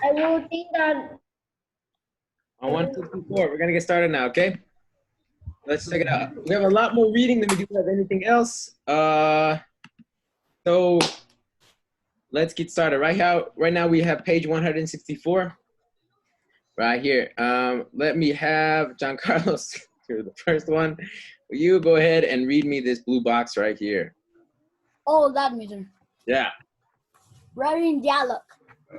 I will think that. On 154, we're gonna get started now, okay? Let's check it out. We have a lot more reading than we do have anything else. So let's get started. Right now we have page 164. Right here. Let me have John Carlos do the first one. You go ahead and read me this blue box right here. Oh, that meter. Yeah. Writing dialogue.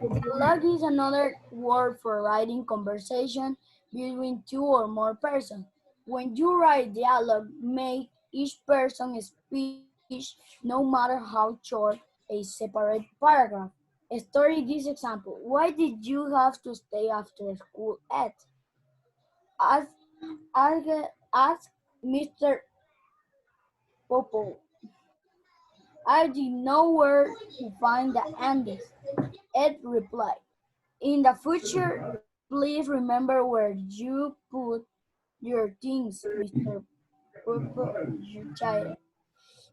Dialogue is another word for writing conversation between two or more persons. When you write dialogue, make each person's speech, no matter how short, a separate paragraph. Study this example. Why did you have to stay after school at? Ask, ask, ask Mr. Popo. I didn't know where to find the Andes. Ed replied, in the future, please remember where you put your things, Mr. Popo chided.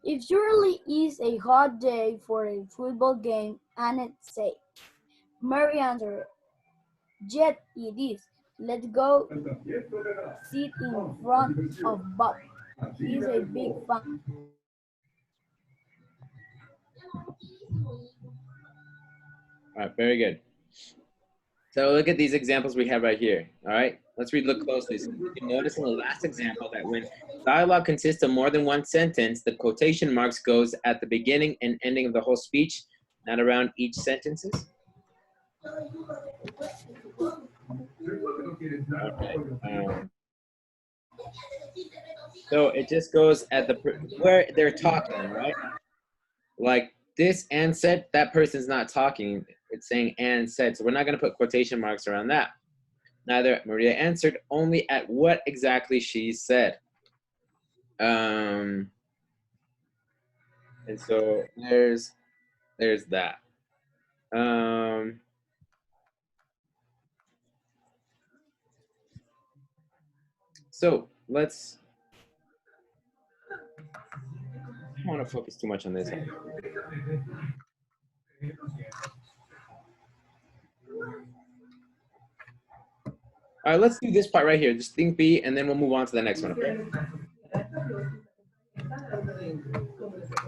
It surely is a hot day for a football game, Annette said. Mary answered, yet it is. Let's go sit in front of Bob. He's a big fan. All right, very good. So look at these examples we have right here. All right, let's look closely. So you can notice in the last example that when dialogue consists of more than one sentence, the quotation marks goes at the beginning and ending of the whole speech, not around each sentences. Okay. So it just goes at where they're talking, right? Like this and said, that person's not talking. It's saying and said. So we're not going to put quotation marks around that. Neither Maria answered, only at what exactly she said. And so there's that. So let's, I don't want to focus too much on this. All right, let's do this part right here. Just think B, and then we'll move on to the next one, okay?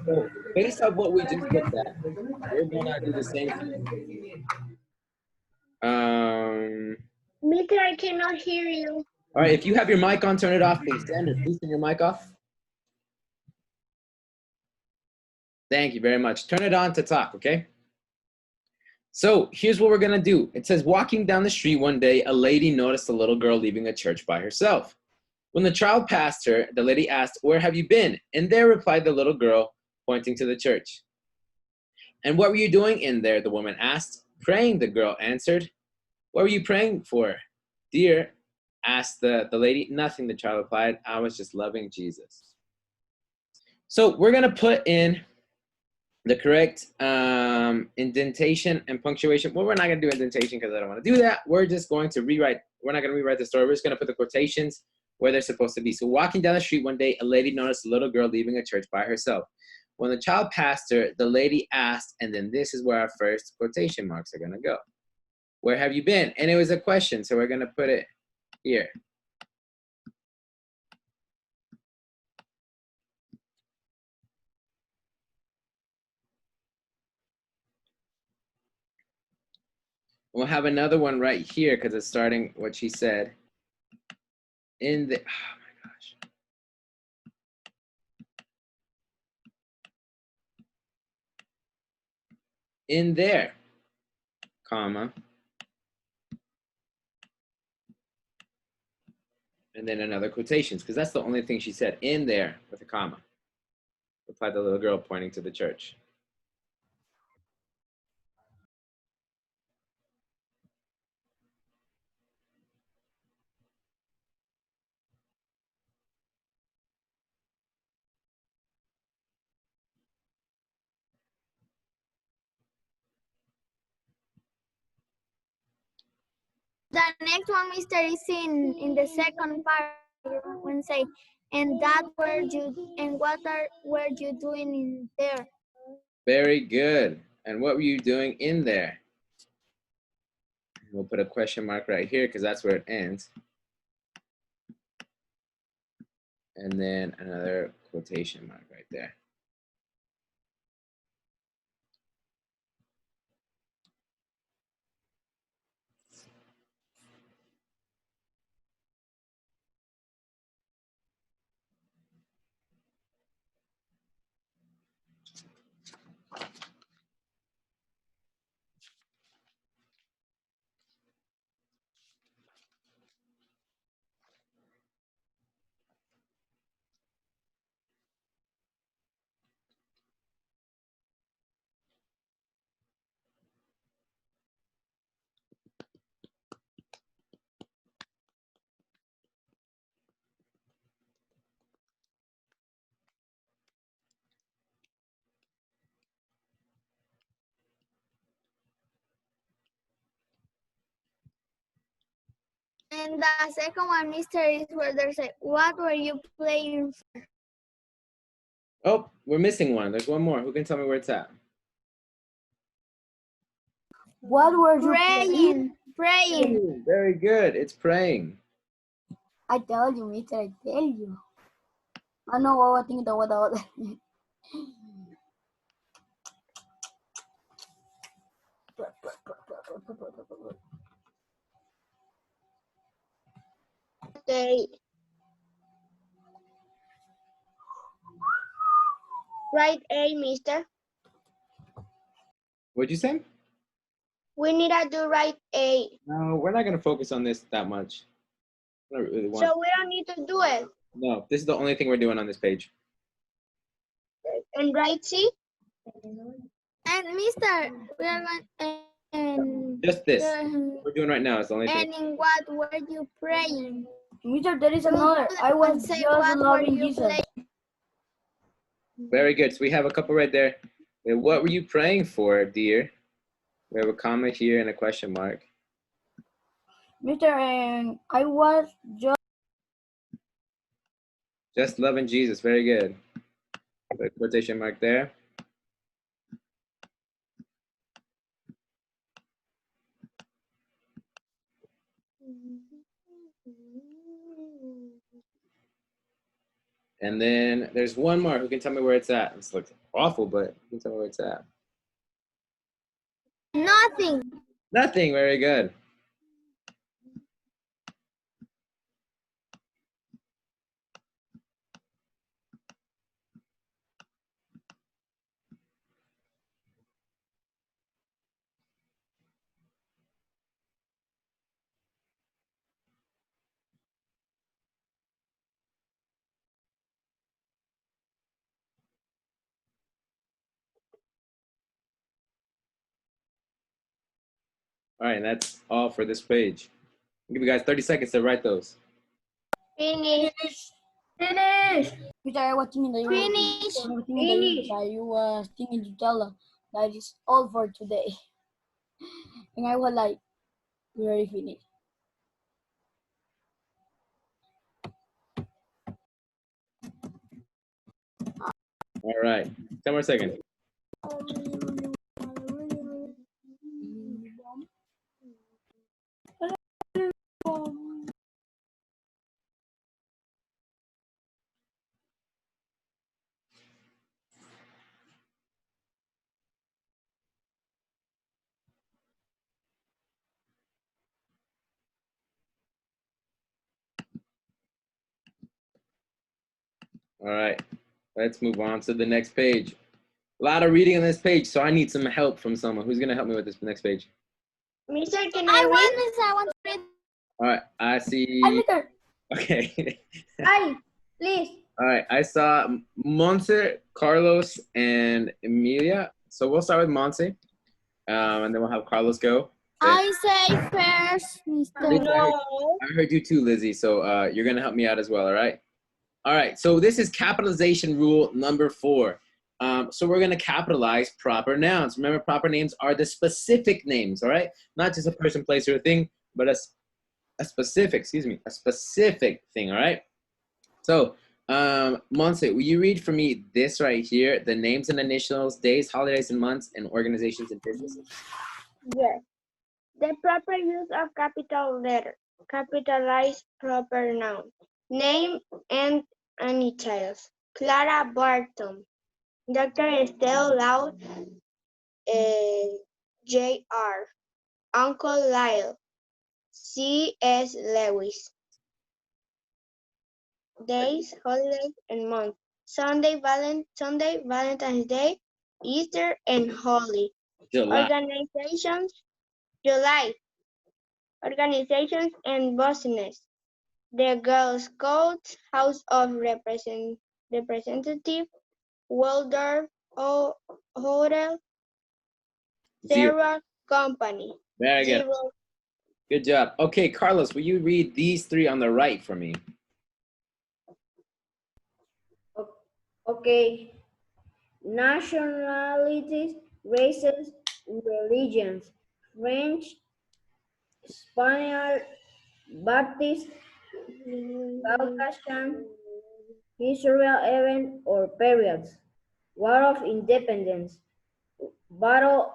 So based on what we just looked at, we're gonna do the same thing. Mister, I cannot hear you. All right, if you have your mic on, turn it off, please. Sanders, please turn your mic off. Thank you very much. Turn it on to talk, okay? So here's what we're gonna do. It says, walking down the street one day, a lady noticed a little girl leaving a church by herself. When the child passed her, the lady asked, where have you been? And there replied the little girl, pointing to the church. And what were you doing in there? The woman asked. Praying, the girl answered. What were you praying for? Dear, asked the lady. Nothing, the child replied. I was just loving Jesus. So we're gonna put in the correct indentation and punctuation. Well, we're not gonna do indentation because I don't want to do that. We're just going to rewrite. We're not gonna rewrite the story. We're just gonna put the quotations where they're supposed to be. So walking down the street one day, a lady noticed a little girl leaving a church by herself. When the child passed her, the lady asked, and then this is where our first quotation marks are gonna go. Where have you been? And it was a question, so we're gonna put it here. We'll have another one right here because it's starting what she said. In the, oh my gosh. In there, comma. And then another quotations, because that's the only thing she said, in there with a comma. Replied the little girl pointing to the church. The next one, Mister, is in the second paragraph when say, and what were you doing in there? Very good. And what were you doing in there? We'll put a question mark right here because that's where it ends. And then another quotation mark right there. And the second one, Mister, is where there's a what were you playing? Oh, we're missing one. There's one more. Who can tell me where it's at? What were you playing? Praying. Very good. It's praying. I tell you, mister, I tell you. I know what I think the what. Okay. Write A, mister. What'd you say? We need to do write A. No, we're not going to focus on this that much. I don't really want. So we don't need to do it. No, this is the only thing we're doing on this page. And write C? And Mister, we are going and Just this. What we're doing right now is the only thing. and in what were you praying? Mister, there is another. I was Say, just what were loving you Jesus. playing? Very good. So we have a couple right there. And what were you praying for, dear? We have a comma here and a question mark. Mister, I was Just loving Jesus. Very good. Put a quotation mark there. And then there's one more. Who can tell me where it's at? This looks awful, but who can tell me where it's at? Nothing. Nothing. Very good. All right, and that's all for this page. I'll give you guys 30 seconds to write those. Finish. Mister, I was thinking that you Finish. was thinking to tell her that is all for today. And I was like, we already finished. All right, 10 more seconds. All right, let's move on to the next page. A lot of reading on this page, so I need some help from someone. Who's gonna help me with this next page? Mister, can I I read? want to read. All right, I see. Hi, Mister. Okay. Hi, please. All right, I saw Monse, Carlos, and Emilia. So we'll start with Monse, and then we'll have Carlos go. I say first, Mister. No. I heard you too, Lizzie. So you're gonna help me out as well. All right. All right. So this is capitalization rule number 4. So we're gonna capitalize proper nouns. Remember, proper names are the specific names. All right, not just a person, place, or a thing, but a specific. Excuse me, a specific thing. All right. So, Monse, will you read for me this right here? The names and initials, days, holidays, and months, and organizations and businesses. Yes. The proper use of capital letter. Capitalize proper noun. Name and initials. Clara Barton. Dr. Estelle Loud. J.R. Uncle Lyle. C.S. Lewis. Days, holidays, and months. Sunday, Valentine's Day, Easter, and Holy. July. Organizations, July. Organizations and business. The Girl Scouts, House of Representative, Waldorf Hotel, Zero. Sarah Company. Very good. Zero. Good job. Okay, Carlos, will you read these three on the right for me? Okay. Nationalities, races, religions, French, Spaniard, Baptist, Caucasian, historical event or periods, War of Independence, Battle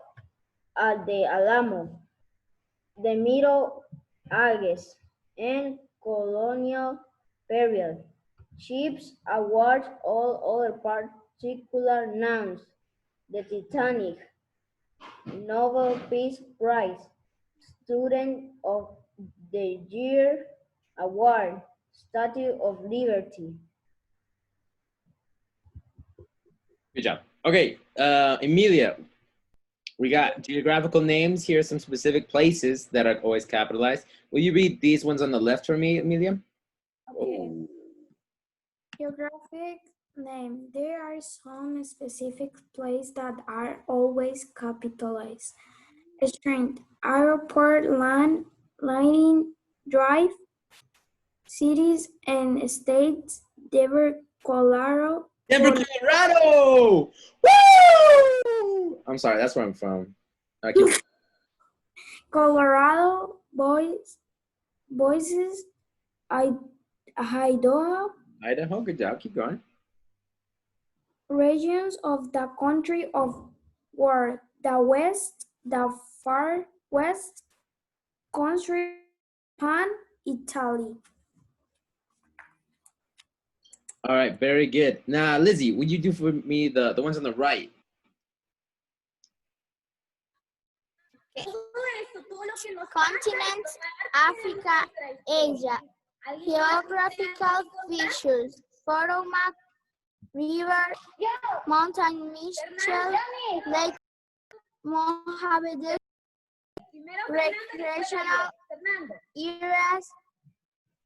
at the Alamo, the Middle Ages, and colonial period. Ships, awards, all other particular nouns. The Titanic, Nobel Peace Prize, Student of the Year Award, Statue of Liberty. Good job. Okay, Emilia, we got geographical names. Here are some specific places that are always capitalized. Will you read these ones on the left for me, Emilia? Okay. Geographic name. There are some specific places that are always capitalized. Strength. Airport, lining, drive, cities and states. Denver, Colorado. Denver, Colorado! Woo! I'm sorry, that's where I'm from. Colorado, Voices, Idaho. Idaho, good job. Keep going. Regions of the country of were the West, the Far West, country, Japan, Italy. All right, very good. Now, Lizzie, would you do for me the ones on the right? Continents, Africa, Asia. Geographical features, Potomac River, Mountain Mitchell, Lake Mojave, recreational areas,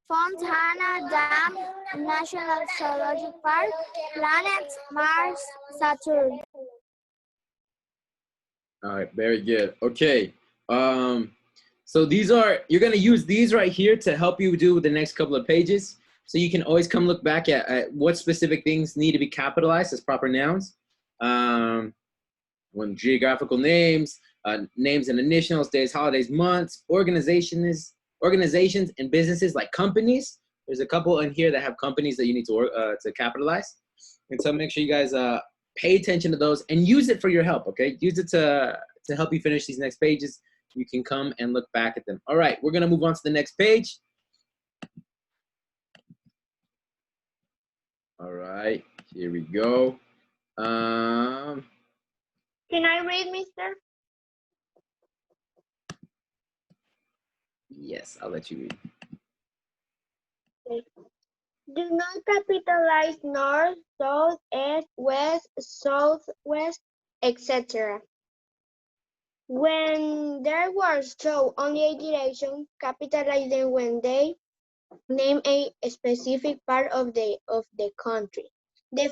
Fontana Dam, National Zoological Park, planets, Mars, Saturn. All right, very good. Okay. So these are, you're gonna use these right here to help you do the next couple of pages. So you can always come look back at what specific things need to be capitalized as proper nouns. When geographical names, names and initials, days, holidays, months, organizations and businesses like companies. There's a couple in here that have companies that you need to capitalize. And so make sure you guys pay attention to those and use it for your help, okay? Use it to help you finish these next pages. You can come and look back at them. All right, we're gonna move on to the next page. All right, here we go. Can I read, mister? Yes, I'll let you read. Do not capitalize north, south, east, west, southwest, etc. When their words show only a direction, capitalize them when they name a specific part of the country. The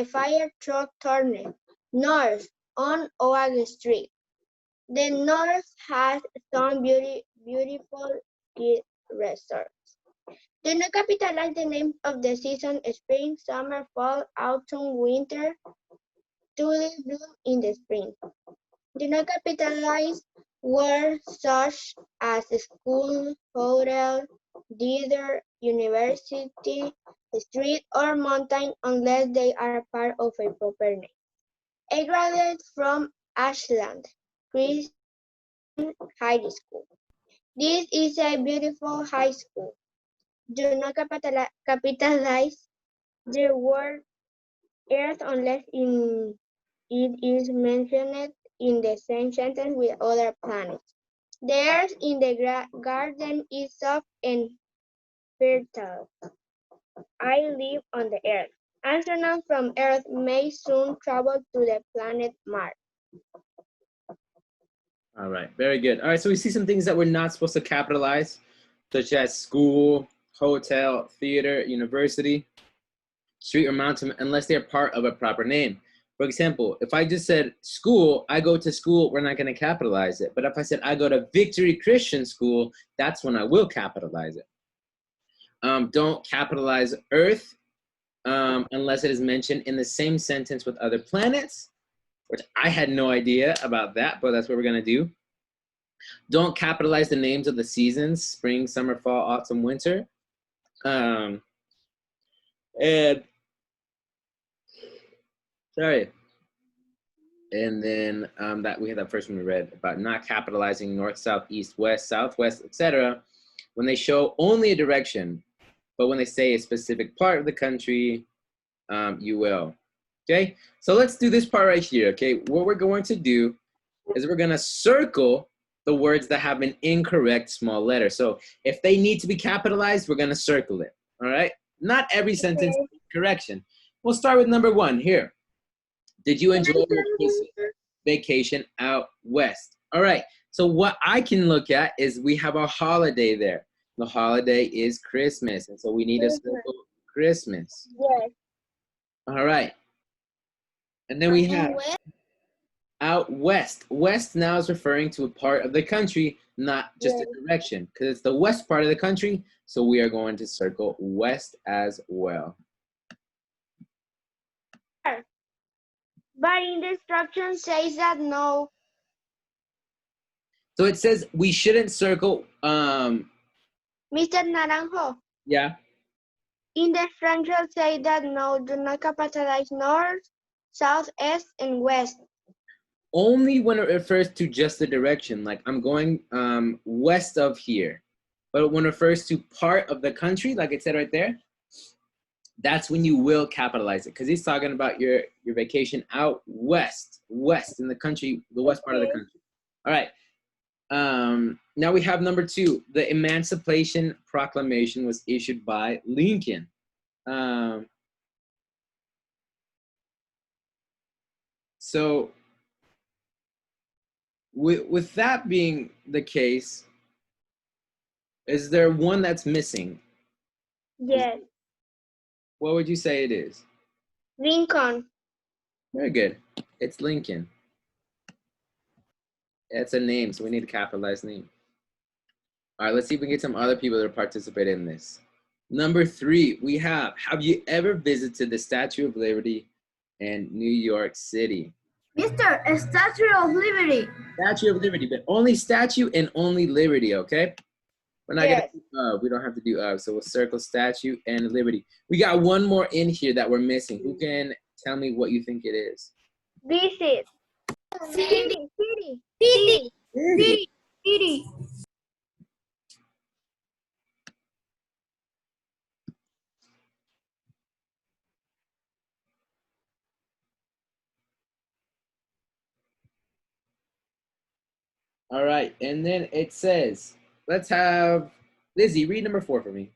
fire truck turned north on Oak Street. The north has some beautiful ski resorts. Do not capitalize the names of the season: spring, summer, fall, autumn, winter. Tulips bloom in the spring. Do not capitalize words such as school, hotel, theater, university, street, or mountain unless they are part of a proper name. A graduate from Ashland, Chris High School. This is a beautiful high school. Do not capitalize the word Earth unless it is mentioned in the same sentence with other planets. The earth in the garden is soft and fertile. I live on the earth. Astronauts from Earth may soon travel to the planet Mars. All right, very good. All right, so we see some things that we're not supposed to capitalize, such as school, hotel, theater, university, street, or mountain, unless they're part of a proper name. For example, if I just said school, I go to school, we're not going to capitalize it. But if I said I go to Victory Christian School, that's when I will capitalize it. Don't capitalize Earth unless it is mentioned in the same sentence with other planets, which I had no idea about that, but that's what we're going to do. Don't capitalize the names of the seasons, spring, summer, fall, autumn, winter. And then that we had that first one we read about not capitalizing north, south, east, west, southwest, etc. when they show only a direction, but when they say a specific part of the country, you will. Okay, so let's do this part right here. Okay, what we're going to do is we're going to circle the words that have an incorrect small letter. So if they need to be capitalized, we're going to circle it. All right, not every sentence needs correction. We'll start with number one here. Did you enjoy your Christmas vacation out west? All right, so what I can look at is we have a holiday there. The holiday is Christmas, and so we need to circle Christmas. Yes. All right. And then we have out west. West now is referring to a part of the country, not just a direction, because it's the west part of the country, so we are going to circle west as well. But in the instruction says that no. So it says we shouldn't circle, Mr. Naranjo, yeah. in the instruction say that no, do not capitalize north, south, east, and west. Only when it refers to just the direction, like I'm going west of here. But when it refers to part of the country, like it said right there, that's when you will capitalize it, because he's talking about your vacation out west in the country, the west part of the country. All right. Now we have number two. The Emancipation Proclamation was issued by Lincoln. So with that being the case, is there one that's missing? Yes. What would you say it is? Lincoln. Very good. It's Lincoln. It's a name, so we need to capitalize name. All right, let's see if we can get some other people to participate in this. Number three, we have you ever visited the Statue of Liberty in New York City? Mr. A Statue of Liberty. Statue of Liberty, but only statue and only liberty, okay? We're not gonna do we don't have to do so we'll circle statue and liberty. We got one more in here that we're missing. Who can tell me what you think it is? Visit. City. City. All right, and then it says, let's have Lizzie read number 4 for me.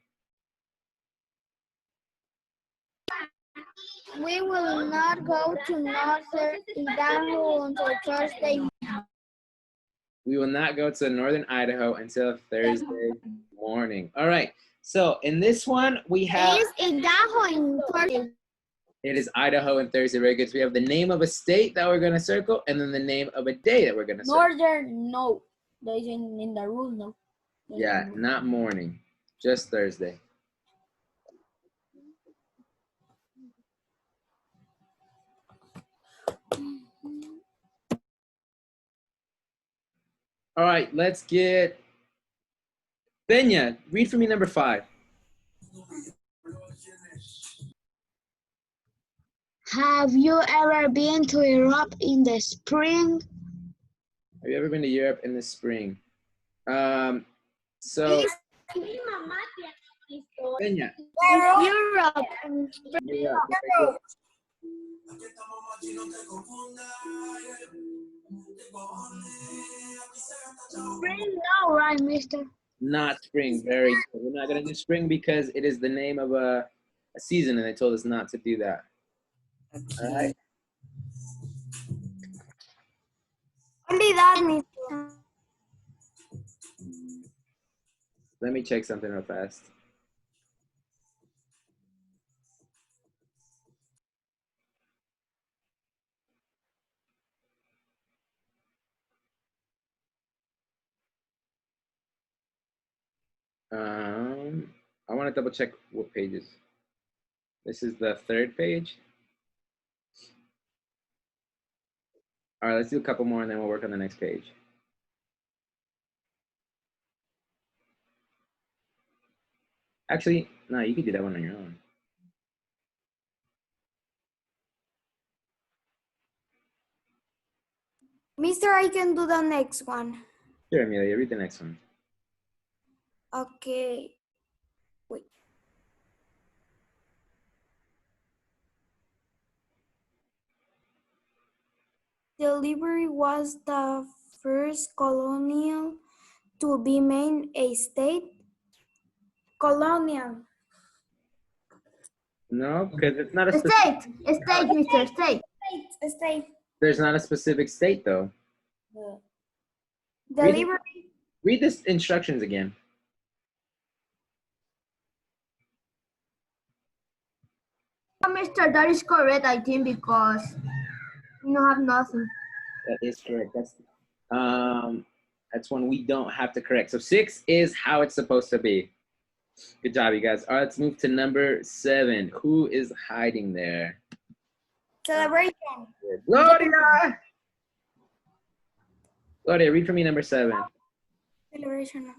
We will not go to Northern Idaho until Thursday. We will not go to Northern Idaho until Thursday morning. All right, so in this one we have It is Idaho in Thursday. it is Idaho and Thursday. Very good. So we have the name of a state that we're gonna circle, and then the name of a day that we're gonna circle. Northern, no. There is in the rule, no. Yeah, not morning, just Thursday. All right, let's get Benya. Read for me number 5. Have you ever been to Europe in the spring? Have you ever been to Europe in the spring? So, Peña, Europe. you're up. Spring now, right, mister? Not spring. Very good. We're not going to do spring because it is the name of a season, and they told us not to do that. All right. Only that, mister. Let me check something real fast. I want to double check what pages. This is the third page. All right, let's do a couple more and then we'll work on the next page. Actually, no, you can do that one on your own. Mister, I can do the next one. Sure, Amelia, read the next one. Okay. Wait. Delivery was the first colonial to be made a state. Colonial. No, because it's not a State, mister, state. State. there's not a specific state though. Delivery. Read the instructions again. Mister, that is correct, I think, because you don't have nothing. That is correct. That's one we don't have to correct. So 6 is how it's supposed to be. Good job, you guys. All right, let's move to number 7. Who is hiding there? Celebration. Gloria! Gloria, read for me number 7. Celebration.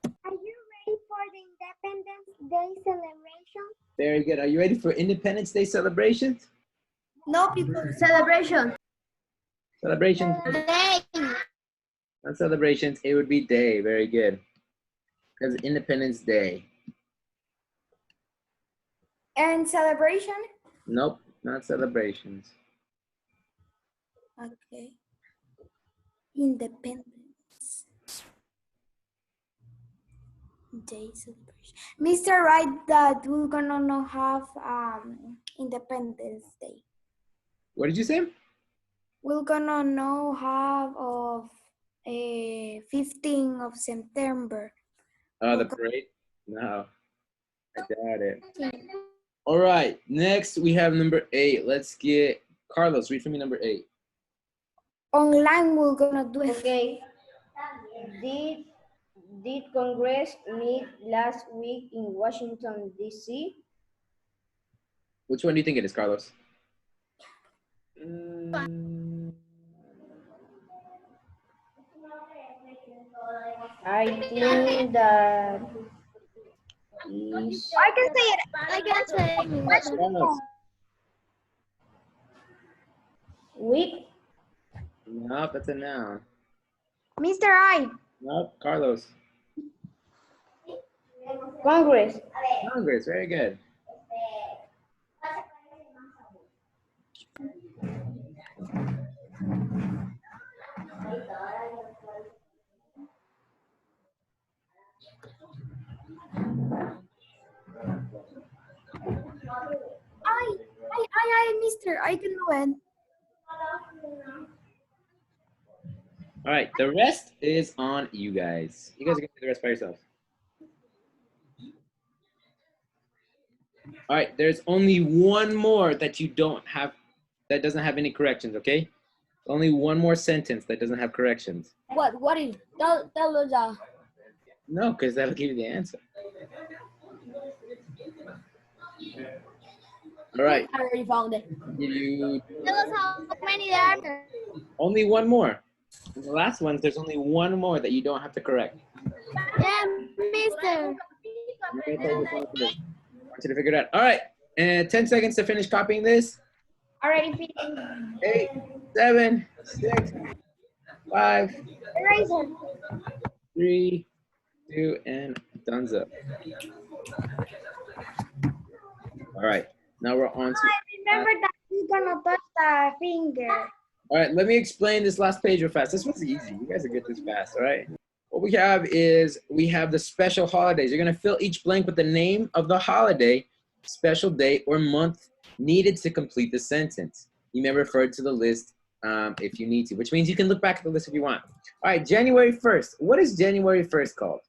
Are you ready for the Independence Day celebration? Very good. Are you ready for Independence Day celebrations? No people. Celebration. Celebrations? Day. Not celebrations. It would be day. Very good. Because Independence Day. And celebration. Nope, not celebrations. Okay. Independence Day celebration. Mr. Right, that we're gonna not have Independence Day. What did you say? We're gonna not have of 15th of September. Oh, the parade? No, I doubt it. All right, next we have number 8. Let's get Carlos. Read for me number 8. Online, we're gonna do it. Okay. Did Congress meet last week in Washington, D.C.? Which one do you think it is, Carlos? I think that is I can say it. I can say it. Carlos. week. Nope, that's a noun. Mr. I. Nope, Carlos. Congress. Congress, very good. Mister, I can do it. All right, the rest is on you guys. You guys are gonna do the rest by yourselves. All right, there's only one more that you don't have, that doesn't have any corrections, okay? Only one more sentence that doesn't have corrections. What is? Tell us. No, because that'll give you the answer. All right, I already found it. give you Tell us how many there are. only one more. In the last ones, there's only one more that you don't have to correct. Yeah, mister. I'm gonna take responsibility. I want you to figure it out. All right, and 10 seconds to finish copying this. Already finished. 8, 7, 6, 5, Eraser. 3, 2, and dunzo. All right, now we're on to. Remember that you're gonna touch the finger. All right, let me explain this last page real fast. This one's easy. You guys will get this fast, all right? What we have is we have the special holidays. You're going to fill each blank with the name of the holiday, special day, or month needed to complete the sentence. You may refer to the list if you need to, which means you can look back at the list if you want. All right, January 1st. What is January 1st called?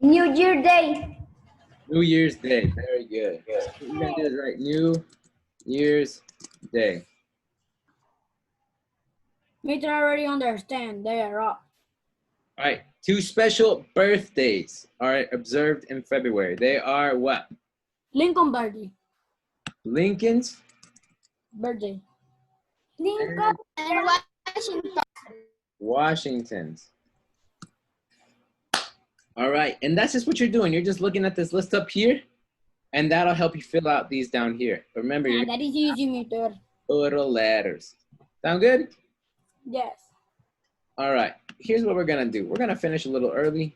New Year Day. New Year's Day. Very good. What you're going to do is write New Year's Day. Mr. already understand. They are up. All right, 2 special birthdays are observed in February. They are what? Lincoln birthday. Lincoln's Birthday. Lincoln. And Washington. Washington's. All right, and that's just what you're doing. You're just looking at this list up here, and that'll help you fill out these down here. Remember, Yeah, your that is easy, Mr. little letters. Sound good? Yes. All right, here's what we're gonna do. We're gonna finish a little early.